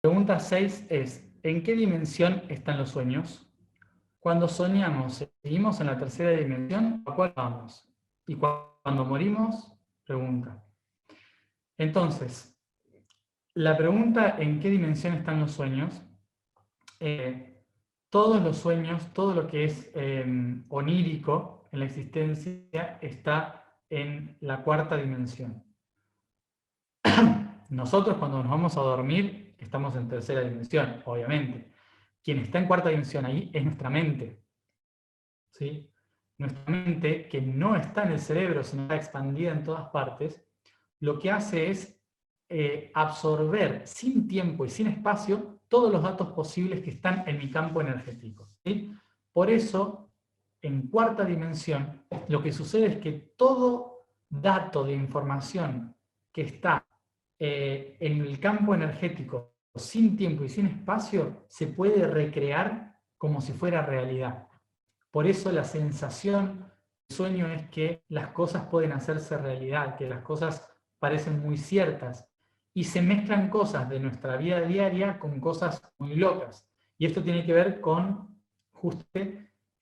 Pregunta 6 es, ¿en qué dimensión están los sueños? Cuando soñamos, ¿seguimos en la tercera dimensión o a cuál vamos? Y cuando morimos, pregunta. Entonces, la pregunta ¿en qué dimensión están los sueños? Todos los sueños, todo lo que es onírico en la existencia está en la cuarta dimensión. Nosotros cuando nos vamos a dormir estamos en tercera dimensión, obviamente. Quien está en cuarta dimensión ahí es nuestra mente. ¿Sí? Nuestra mente, que no está en el cerebro, sino está expandida en todas partes, lo que hace es absorber sin tiempo y sin espacio todos los datos posibles que están en mi campo energético. ¿Sí? Por eso, en cuarta dimensión, lo que sucede es que todo dato de información que está en el campo energético sin tiempo y sin espacio se puede recrear como si fuera realidad. Por eso la sensación del sueño es que las cosas pueden hacerse realidad, que las cosas parecen muy ciertas y se mezclan cosas de nuestra vida diaria con cosas muy locas. Y esto tiene que ver con justo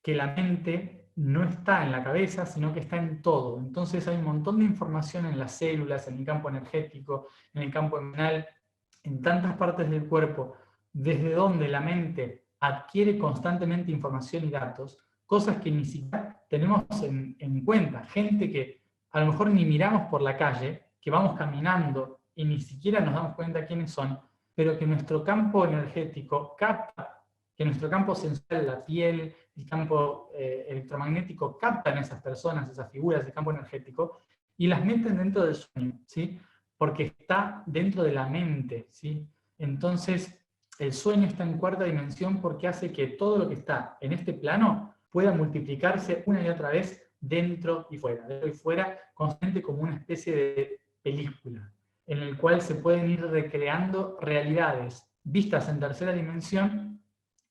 que la mente no está en la cabeza, sino que está en todo. Entonces hay un montón de información en las células, en el campo energético, en el campo emocional, en tantas partes del cuerpo, desde donde la mente adquiere constantemente información y datos, cosas que ni siquiera tenemos en cuenta. Gente que a lo mejor ni miramos por la calle, que vamos caminando y ni siquiera nos damos cuenta quiénes son, pero que nuestro campo energético capta, que nuestro campo sensual, la piel, el campo electromagnético captan a esas personas, esas figuras del campo energético, y las meten dentro del sueño, ¿sí? Porque está dentro de la mente, ¿sí? Entonces, el sueño está en cuarta dimensión porque hace que todo lo que está en este plano pueda multiplicarse una y otra vez dentro y fuera, constante como una especie de película, en el cual se pueden ir recreando realidades vistas en tercera dimensión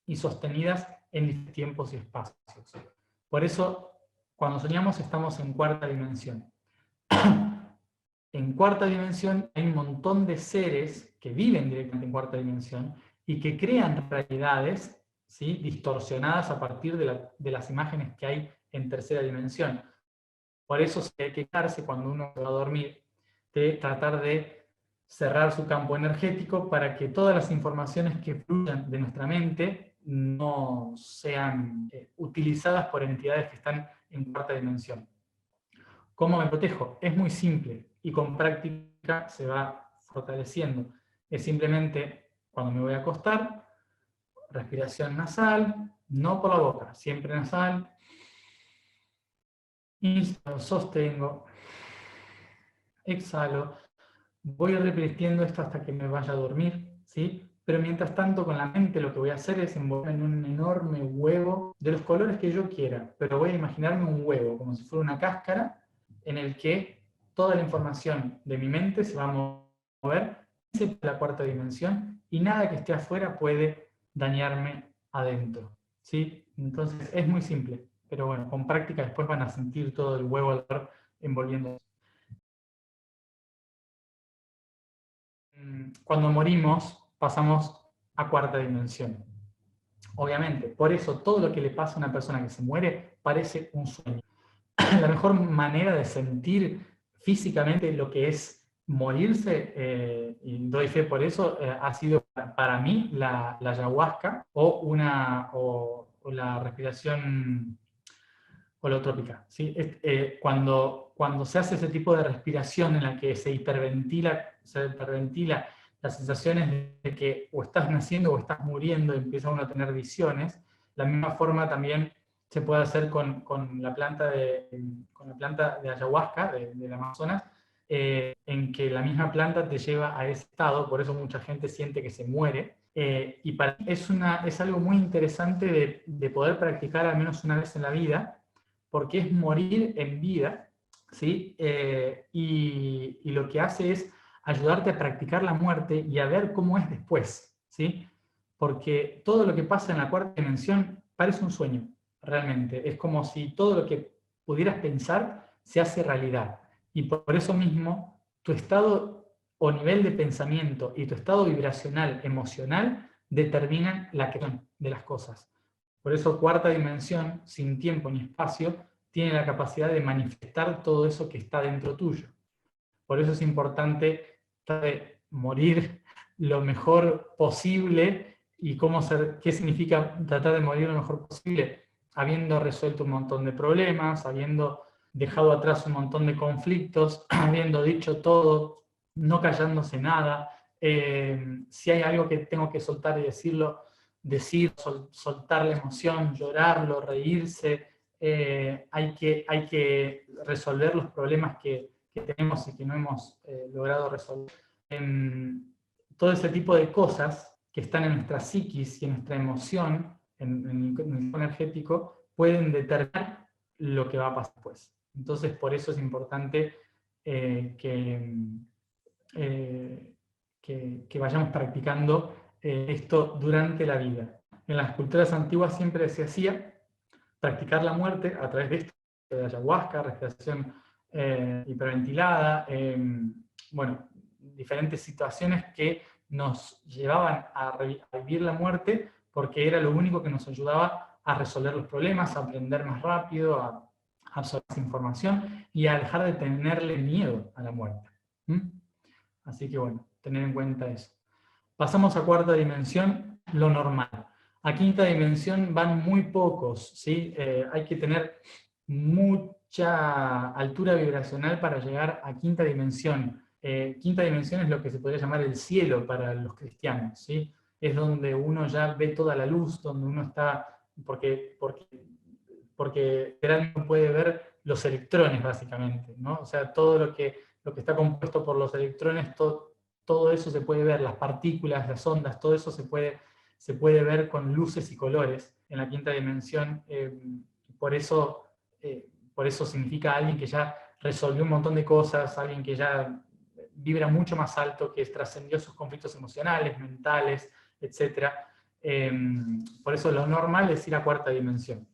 y sostenidas en tiempos y espacios. Por eso, cuando soñamos estamos en cuarta dimensión. En cuarta dimensión hay un montón de seres que viven directamente en cuarta dimensión y que crean realidades, ¿sí?, distorsionadas a partir de las imágenes que hay en tercera dimensión. Por eso hay que quedarse cuando uno va a dormir, de tratar de cerrar su campo energético para que todas las informaciones que fluyan de nuestra mente no sean utilizadas por entidades que están en cuarta dimensión. ¿Cómo me protejo? Es muy simple y con práctica se va fortaleciendo. Es simplemente cuando me voy a acostar, respiración nasal, no por la boca, siempre nasal. Inspiro, sostengo, exhalo. Voy repitiendo esto hasta que me vaya a dormir, ¿sí? Pero mientras tanto, con la mente lo que voy a hacer es envolverme en un enorme huevo de los colores que yo quiera, pero voy a imaginarme un huevo, como si fuera una cáscara, en el que toda la información de mi mente se va a mover hacia la cuarta dimensión y nada que esté afuera puede dañarme adentro, ¿sí? Entonces es muy simple, pero bueno, con práctica después van a sentir todo el huevo alrededor envolviendo. Cuando morimos pasamos a cuarta dimensión. Obviamente, por eso todo lo que le pasa a una persona que se muere parece un sueño. La mejor manera de sentir físicamente lo que es morirse, y doy fe por eso, ha sido para mí la ayahuasca o la respiración holotrópica, ¿sí? Cuando se hace ese tipo de respiración en la que se hiperventila las sensaciones de que o estás naciendo o estás muriendo y empieza uno a tener visiones, la misma forma también se puede hacer con la planta de ayahuasca del Amazonas, en que la misma planta te lleva a ese estado, por eso mucha gente siente que se muere, y para mí es algo muy interesante de poder practicar al menos una vez en la vida, porque es morir en vida, ¿sí? Y lo que hace es ayudarte a practicar la muerte y a ver cómo es después, ¿sí? Porque todo lo que pasa en la cuarta dimensión parece un sueño, realmente. Es como si todo lo que pudieras pensar se hace realidad. Y por eso mismo, tu estado o nivel de pensamiento y tu estado vibracional, emocional, determinan la creación de las cosas. Por eso cuarta dimensión, sin tiempo ni espacio, tiene la capacidad de manifestar todo eso que está dentro tuyo. Por eso es importante morir lo mejor posible. ¿Y qué significa tratar de morir lo mejor posible? Habiendo resuelto un montón de problemas, habiendo dejado atrás un montón de conflictos, habiendo dicho todo, no callándose nada. Si hay algo que tengo que soltar y decirlo, soltar la emoción, llorarlo, reírse. Hay que resolver los problemas que tenemos y que no hemos logrado resolver. Todo ese tipo de cosas que están en nuestra psiquis y en nuestra emoción, en el campo energético, pueden determinar lo que va a pasar después. Entonces, por eso es importante que vayamos practicando esto durante la vida. En las culturas antiguas siempre se hacía practicar la muerte a través de esto, de ayahuasca, respiración hiperventilada, bueno, diferentes situaciones que nos llevaban a vivir la muerte porque era lo único que nos ayudaba a resolver los problemas, a aprender más rápido, a absorber más información y a dejar de tenerle miedo a la muerte. Así que bueno, tener en cuenta eso. Pasamos a cuarta dimensión, lo normal. A quinta dimensión van muy pocos, ¿sí? Hay que tener mucha altura vibracional para llegar a quinta dimensión. Quinta dimensión es lo que se podría llamar el cielo para los cristianos, ¿sí? Es donde uno ya ve toda la luz, donde uno está, porque realmente puede ver los electrones, básicamente, ¿no? O sea, todo lo que está compuesto por los electrones, todo eso se puede ver, las partículas, las ondas, todo eso se puede ver con luces y colores en la quinta dimensión. Por eso significa alguien que ya resolvió un montón de cosas, alguien que ya vibra mucho más alto, que trascendió sus conflictos emocionales, mentales, etc. Por eso lo normal es ir a cuarta dimensión.